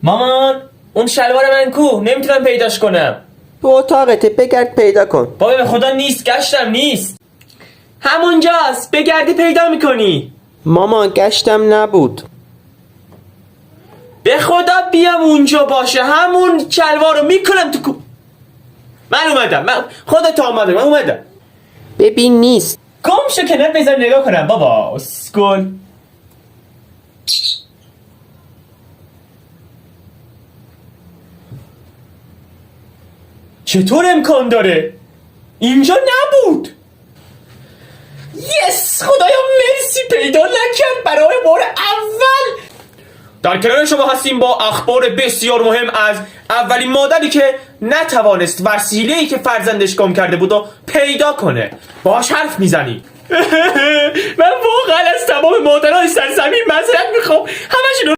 مامان اون شلوار من کو؟ نمیتونم پیداش کنم. تو اتاقته، بگرد پیدا کن. بابا به خدا نیست، گشتم نیست. همونجاست، بگردی پیدا میکنی. مامان گشتم نبود. به خدا بیام اونجا باشه همون شلوار رو میکنم تو کو. من اومدم، خودت آمده، من اومدم. ببین نیست. گم شو کنار، بذار نگاه کنم بابا اسکل. چطور امکان داره؟ اینجا نبود. یس خدایا مرسی، پیدا نکرد برای بار اول. در کنار شما هستیم با اخبار بسیار مهم از اولین مادری که نتوانست وسیله‌ای که فرزندش گم کرده بود و پیدا کنه. باهاش حرف میزنی. من واقعا از تمام مادرای سرزمین معذرت میخوام، همشون